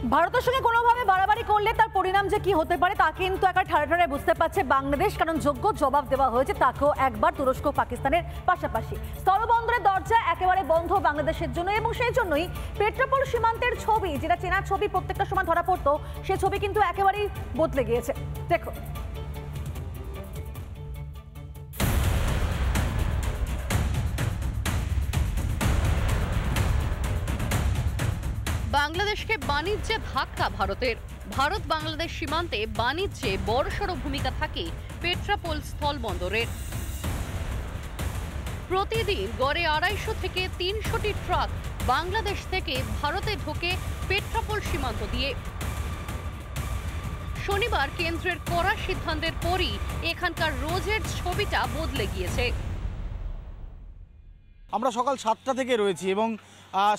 ভারতের সঙ্গে কোনোভাবে বাড়াবাড়ি করলে তার পরিণাম যে কি হতে পারে তা কিন্তু একটা ঠাড়া ঠাড়ায় বুঝতে পারছে বাংলাদেশ, কারণ যোগ্য জবাব দেওয়া হয়েছে তাকেও একবার তুরস্ক পাকিস্তানের পাশাপাশি। স্থলবন্দরের দরজা একেবারে বন্ধ বাংলাদেশের জন্য, এবং সেই জন্যই পেট্রাপোল সীমান্তের ছবি, যেটা চেনা ছবি প্রত্যেকটা সময় ধরা পড়তো, সে ছবি কিন্তু একেবারেই বদলে গিয়েছে। দেখো, বাংলাদেশকে বাণিজ্যে ধাক্কা ভারতের। ভারত বাংলাদেশ সীমান্তে বাণিজ্যে বড়সড় ভূমিকা থাকে পেট্রাপোল স্থলবন্দরের। প্রতিদিন গড়ে 250 থেকে 300টি ট্রাক বাংলাদেশ থেকে ভারতে ঢোকে পেট্রাপোল সীমান্ত দিয়ে। শনিবার কেন্দ্রের কড়া সিদ্ধান্তের পরই এখানকার রোজের ছবিটা বদলে গিয়েছে। আমরা সকাল 7টা থেকে রয়েছি এবং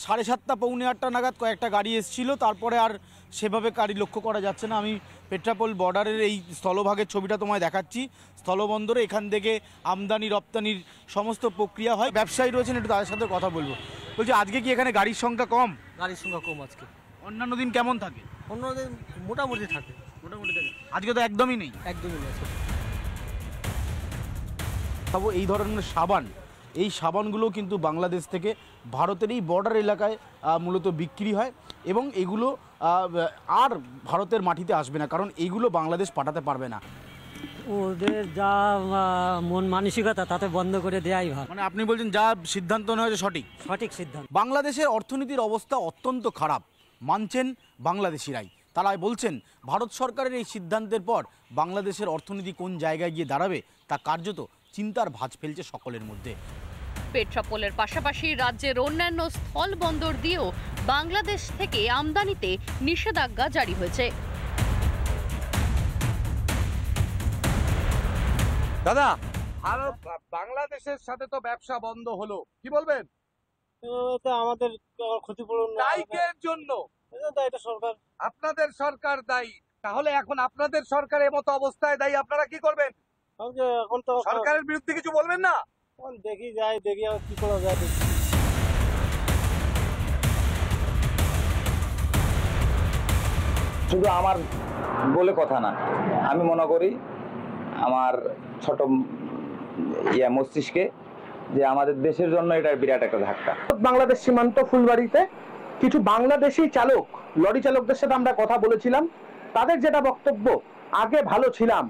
7:30 পৌনে 8টা নাগাদ কয়েকটা গাড়ি এসেছিল, তারপরে আর সেভাবে গাড়ি লক্ষ্য করা যাচ্ছে না। আমি পেট্রাপোল বর্ডারের এই স্থলভাগের ছবিটা তোমায় দেখাচ্ছি। স্থলবন্দরে এখান থেকে আমদানি রপ্তানির সমস্ত প্রক্রিয়া হয়। ব্যবসায়ী রয়েছেন, একটু তাদের সাথে কথা বলবো। বলছি, আজকে কি এখানে গাড়ির সংখ্যা কম? গাড়ির সংখ্যা কম আজকে। অন্যান্য দিন কেমন থাকে? অন্য দিন মোটামুটি থাকে। আজকে তো একদমই নেই। একদমই নেই। তবে এই ধরনের সাবান, এই সাবানগুলো কিন্তু বাংলাদেশ থেকে ভারতের এই বর্ডার এলাকায় মূলত বিক্রি হয়, এবং এগুলো আর ভারতের মাটিতে আসবে না, কারণ এইগুলো বাংলাদেশ পাঠাতে পারবে না। ওদের যা মন মানসিকতা তাতে বন্ধ করে দেয়াই ভালো। মানে আপনি বলছেন যা সিদ্ধান্ত নেওয়া হয়েছে সঠিক সিদ্ধান্ত। বাংলাদেশের অর্থনীতির অবস্থা অত্যন্ত খারাপ, মানছেন বাংলাদেশিরাই। তারা বলছেন ভারত সরকারের এই সিদ্ধান্তের পর বাংলাদেশের অর্থনীতি কোন জায়গায় গিয়ে দাঁড়াবে তা কার্যত চিন্তার ভাঁজ ফেলছে সকলের মধ্যে। পেট্রাপোলের পাশাপাশি রাজ্যের অন্যান্য স্থল বন্দর দিয়েও বাংলাদেশ থেকে আমদানিতে নিষেধাজ্ঞা জারি হয়েছে। দাদা, ভারত বাংলাদেশের সাথে তো ব্যবসা বন্ধ হলো, কি বলবেন? আমাদের ক্ষতিপূরণ দায়ীকের জন্য এটা সরকার, আপনাদের সরকার দায়ী। তাহলে এখন আপনাদের সরকারের মতো অবস্থায় দায়ী, আপনারা কি করবেন? এখন তো সরকারের বিরুদ্ধে কিছু বলবেন না? দেখি আর কি করা যায়। শুধু আমার বলে কথা না, আমি মনে করি আমার ছোট মস্তিষ্কে যে আমাদের দেশের জন্য এটা বিরাট একটা ধাক্কা। বাংলাদেশ সীমান্ত ফুলবাড়িতে কিছু বাংলাদেশি চালক, লরি চালকদের সাথে আমরা কথা বলেছিলাম। তাদের যেটা বক্তব্য, আগে ভালো ছিলাম,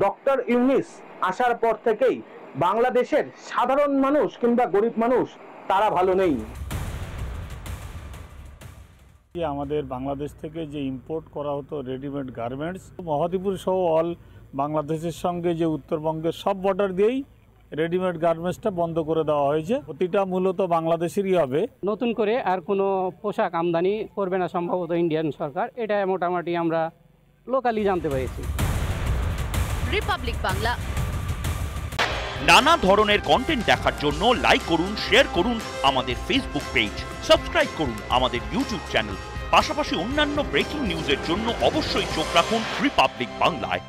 ডক্টর ইউনিস আসার পর থেকেই বাংলাদেশের সাধারণ মানুষ কিংবা গরিব মানুষ তারা ভালো নেই। আমাদের বাংলাদেশ থেকে যে ইম্পোর্ট করা হতো রেডিমেড গার্মেন্টস, মহাদীপুর সহ অল বাংলাদেশের সঙ্গে যে উত্তরবঙ্গের সব বর্ডার দিয়েই রেডিমেড গার্মেন্টসটা বন্ধ করে দেওয়া হয়েছে। প্রতিটা মূলত বাংলাদেশেরই হবে। নতুন করে আর কোনো পোশাক আমদানি করবে না সম্ভবত ইন্ডিয়ান সরকার, এটা মোটামুটি আমরা লোকালি জানতে পেরেছি। রিপাবলিক বাংলা। নানা ধরনের কন্টেন্ট দেখার জন্য লাইক করুন, শেয়ার করুন আমাদের ফেসবুক পেজ, সাবস্ক্রাইব করুন আমাদের ইউটিউব চ্যানেল। পাশাপাশি অন্যান্য ব্রেকিং নিউজের জন্য অবশ্যই চোখ রাখুন রিপাবলিক বাংলায়।